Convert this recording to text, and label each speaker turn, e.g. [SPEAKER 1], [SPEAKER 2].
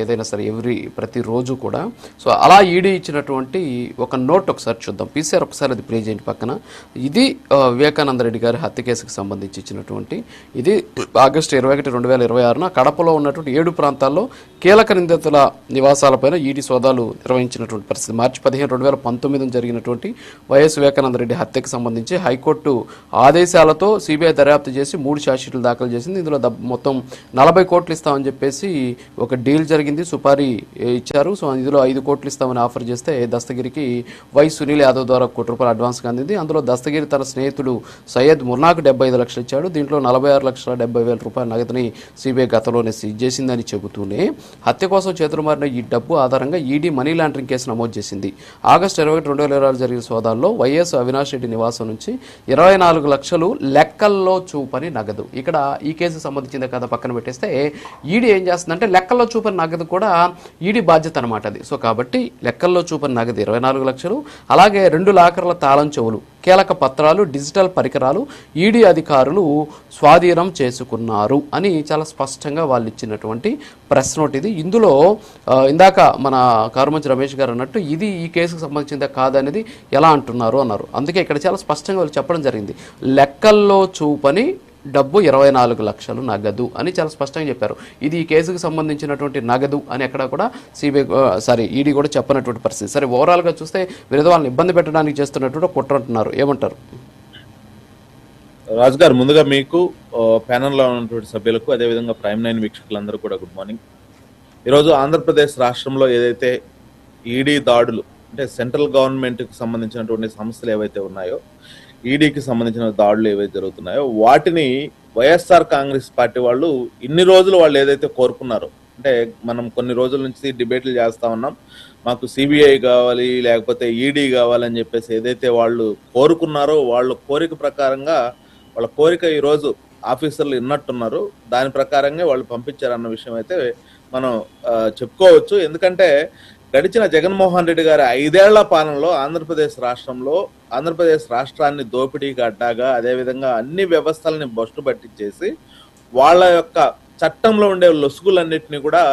[SPEAKER 1] ఏదైనా సరే ప్రతిరోజు కూడా. సో అలా ఈడీ ఇచ్చినటువంటి ఒక నోట్ ఒకసారి చూద్దాం. పీసీఆర్ ఒకసారి అది ప్లే చేయండి పక్కన. ఇది వివేకానంద రెడ్డి గారి హత్య కేసుకు సంబంధించి ఇచ్చినటువంటి ఇది ఆగస్టు 21, 2026 కడపలో ఉన్నటువంటి 7 ప్రాంతాల్లో కీలక నిందితుల నివాసాలపైన ఈడీ సోదాలు నిర్వహించినటువంటి పరిస్థితి. మార్చి 15, 2019 జరిగినటువంటి వైఎస్ వివేకానంద రెడ్డి హత్యకు సంబంధించి హైకోర్టు ఆదేశాలతో సిబిఐ దర్యాప్తు చేసి 3 ఛార్జ్షీట్లు దాఖలు చేసింది. ఇందులో మొత్తం 40 కోట్లు ఇస్తామని చెప్పేసి ఒక డీల్ జరిగింది, సుపారీ ఇచ్చారు. సో ఇందులో 5 కోట్లు ఇస్తామని ఆఫర్ చేస్తే దస్తగిరికి వై సునీల్ యాదవ్ ద్వారా ₹1 కోటి అడ్వాన్స్గా అందింది. అందులో దస్తగిరి తన స్నేహితుడు సయ్యద్ మున్నాకు 75 లక్షలు ఇచ్చాడు. దీంట్లో ₹46,70,000 నగదుని సిబిఐ గతంలోనే సీజ్ చేసిందని చెబుతూనే హత్య కోసం చేతులు మారిన ఈ డబ్బు ఆధారంగా ఈడీ మనీ లాండరింగ్ కేసు నమోదు చేసింది. ఆగస్టు 21, 2026 జరిగిన సోదాల్లో వైఎస్ అవినాష్ రెడ్డి నివాసం నుంచి 24 లక్షలు లెక్కల్లో చూపని నగదు. ఇక్కడ ఈ కేసుకు సంబంధించిన కథ పక్కన పెట్టేస్తే ఈడీ ఏం చేస్తుందంటే లెక్కల్లో చూపని నగదు కూడా ఈడీ బాధ్యత అనమాట అది. సో కాబట్టి లెక్కల్లో చూపని నగదు 24 లక్షలు, అలాగే 2 లాకర్ల తాళం చెవులు, కీలక పత్రాలు, డిజిటల్ పరికరాలు ఈడీ అధికారులు స్వాధీనం చేసుకున్నారు అని చాలా స్పష్టంగా వాళ్ళు ఇచ్చినటువంటి ప్రెస్ నోట్ ఇది. ఇందులో ఇందాక మన కారుమంచి రమేష్ గారు అన్నట్టు ఇది ఈ కేసుకు సంబంధించిందే కాదనేది ఎలా అంటున్నారు అన్నారు. అందుకే ఇక్కడ చాలా స్పష్టంగా వాళ్ళు చెప్పడం జరిగింది. లెక్కల్లో చూపని డబ్బు 24 లక్షలు నగదు అని చాలా స్పష్టంగా చెప్పారు. ఇది ఈ కేసుకు సంబంధించినటువంటి నగదు అని ఎక్కడ కూడా ఈడీ కూడా చెప్పనటువంటి పరిస్థితి. సరే, ఓవరాల్గా చూస్తే వీరితో వాళ్ళని ఇబ్బంది పెట్టడానికి చేస్తున్నటువంటి కుట్ర అంటున్నారు. ఏమంటారు
[SPEAKER 2] రాజు గారు? ముందుగా మీకు, ప్యానల్లో ఉన్నటువంటి సభ్యులకు, అదేవిధంగా ప్రైమ్ 9 వీక్షకులందరూ కూడా గుడ్ మార్నింగ్. ఈరోజు ఆంధ్రప్రదేశ్ రాష్ట్రంలో ఏదైతే ఈడీ దాడులు అంటే సెంట్రల్ గవర్నమెంట్కి సంబంధించినటువంటి సంస్థలు ఏవైతే ఉన్నాయో, ఈడీకి సంబంధించిన దాడులు ఏవైతే జరుగుతున్నాయో వాటిని వైఎస్ఆర్ కాంగ్రెస్ పార్టీ వాళ్ళు ఇన్ని రోజులు వాళ్ళు ఏదైతే కోరుకున్నారో, అంటే మనం కొన్ని రోజుల నుంచి డిబేట్లు చేస్తా ఉన్నాం, మాకు సిబిఐ కావాలి లేకపోతే ఈడీ కావాలని చెప్పేసి ఏదైతే వాళ్ళు కోరుకున్నారో వాళ్ళ కోరిక ప్రకారంగా వాళ్ళ కోరిక ఈరోజు ఆఫీసర్లు విన్నట్టున్నారు. దాని ప్రకారంగా వాళ్ళు పంపించారన్న విషయం అయితే మనం చెప్పుకోవచ్చు. ఎందుకంటే గడిచిన జగన్మోహన్ రెడ్డి గారి 5 ఏళ్ల పాలనలో ఆంధ్రప్రదేశ్ రాష్ట్రాన్ని దోపిడీకి అడ్డాగా, అదేవిధంగా అన్ని వ్యవస్థలని బస్టు పట్టించేసి వాళ్ళ యొక్క చట్టంలో ఉండే లొసుగులన్నింటినీ కూడా